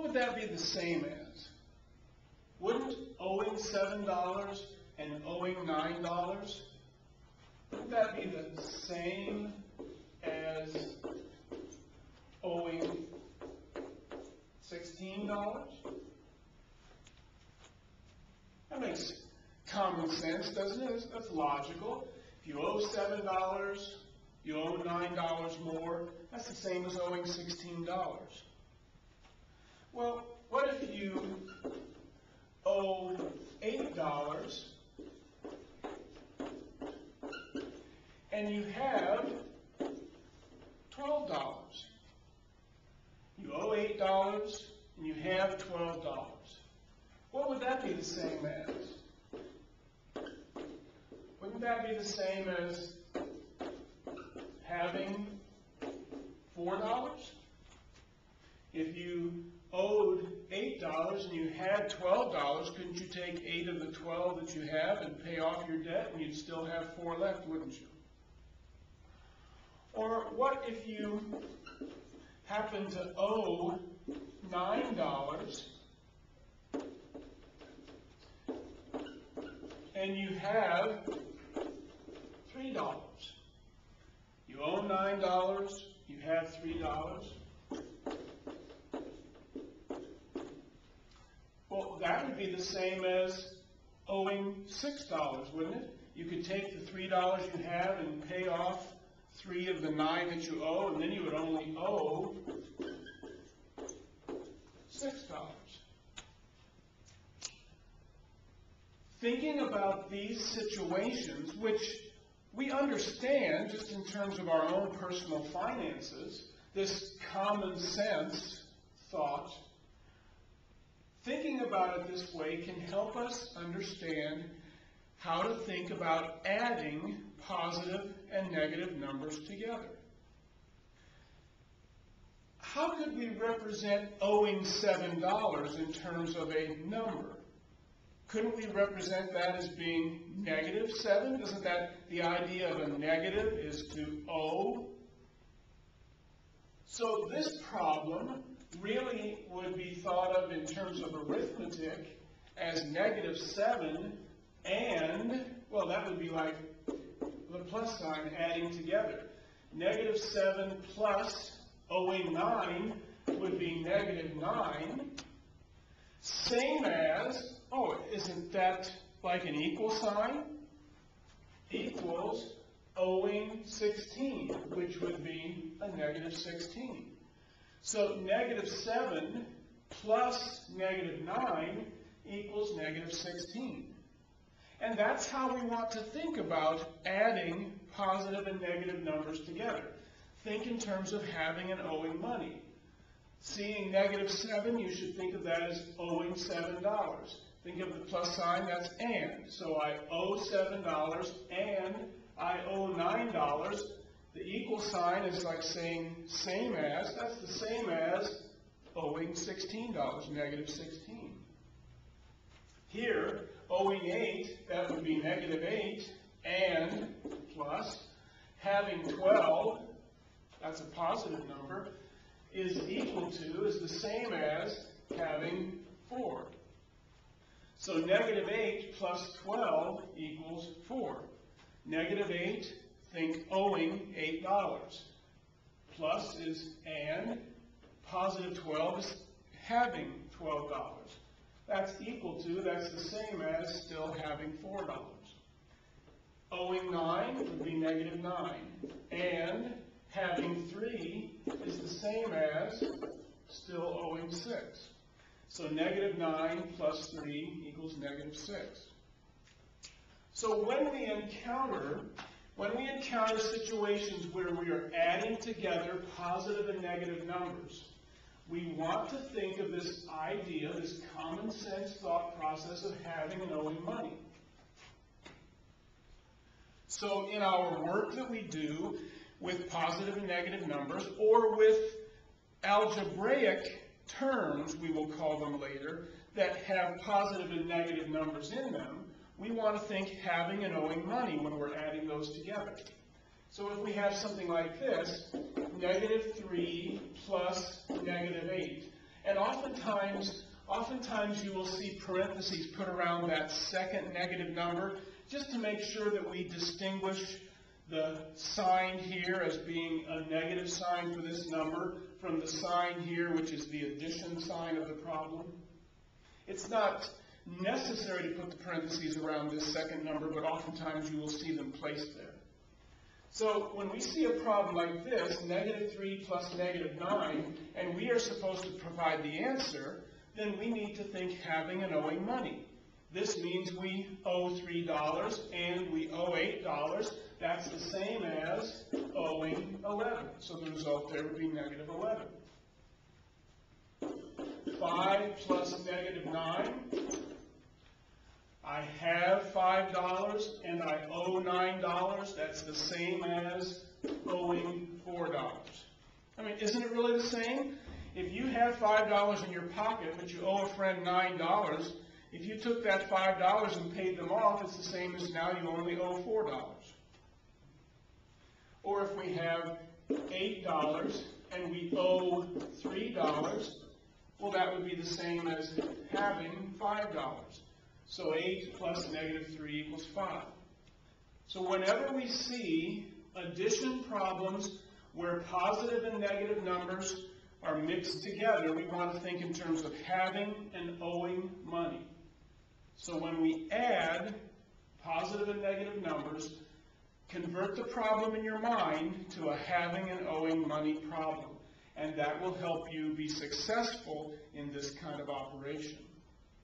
would that be the same as? Wouldn't owing $7 and owing $9, wouldn't that be the same as owing $16? That makes common sense, doesn't it? That's logical. If you owe $7, you owe $9 more, that's the same as owing $16. Well, what if you owe $8 and you have $12? You owe $8 and you have $12. What would that be the same as? Wouldn't that be the same as having $4? If you owed $8 and you had $12, couldn't you take 8 of the 12 that you have and pay off your debt, and you'd still have 4 left, wouldn't you? Or what if you happen to owe $9 and you have $3? You owe $9, you have $3. Well, that would be the same as owing $6, wouldn't it? You could take the $3 you have and pay off 3 of the 9 that you owe, and then you would only owe $6. Thinking about these situations, which we understand just in terms of our own personal finances, this common sense thought, thinking about it this way can help us understand how to think about adding positive and negative numbers together. How could we represent owing $7 in terms of a number? Couldn't we represent that as being negative 7? Isn't that the idea of a negative is to owe? So this problem really would be thought of in terms of arithmetic as negative 7 and, well, that would be like the plus sign adding together. Negative 7 plus owing 9 would be negative 9. Same as, oh, isn't that like an equal sign? Equals owing 16, which would be a negative 16. So negative 7 plus negative 9 equals negative 16. And that's how we want to think about adding positive and negative numbers together. Think in terms of having and owing money. Seeing negative 7, you should think of that as owing $7. Think of the plus sign, that's and. So I owe $7 and I owe $9. The equal sign is like saying same as. That's the same as owing $16, negative 16. Here, owing 8, that would be negative 8 and plus having 12, that's a positive number, is equal to, is the same as having 4. So negative 8 plus 12 equals 4. Negative 8, think owing $8. Plus is and, positive 12 is having $12. That's equal to, that's the same as still having $4. Owing 9 would be negative 9. And having 3 is the same as still owing 6. So negative 9 plus 3 equals negative 6. So when we encounter situations where we are adding together positive and negative numbers, we want to think of this idea, this common sense thought process of having and owing money. So in our work that we do with positive and negative numbers, or with algebraic terms, we will call them later, that have positive and negative numbers in them, we want to think having and owing money when we're adding those together. So if we have something like this, negative 3 plus negative 8, And oftentimes you will see parentheses put around that second negative number just to make sure that we distinguish the sign here as being a negative sign for this number from the sign here, which is the addition sign of the problem. It's not necessary to put the parentheses around this second number, but oftentimes you will see them placed there. So when we see a problem like this, -3 plus -9, and we are supposed to provide the answer, then we need to think having and owing money. This means we owe $3 and we owe $8. That's the same as owing 11. So the result there would be -11. 5 plus -9. I have $5 and I owe $9. That's the same as owing $4. I mean, isn't it really the same? If you have $5 in your pocket, but you owe a friend $9, if you took that $5 and paid them off, it's the same as now you only owe $4. Or if we have $8 and we owe $3, well, that would be the same as having $5. So 8 plus -3 equals 5. So whenever we see addition problems where positive and negative numbers are mixed together, we want to think in terms of having and owing money. So when we add positive and negative numbers, convert the problem in your mind to a having and owing money problem. And that will help you be successful in this kind of operation.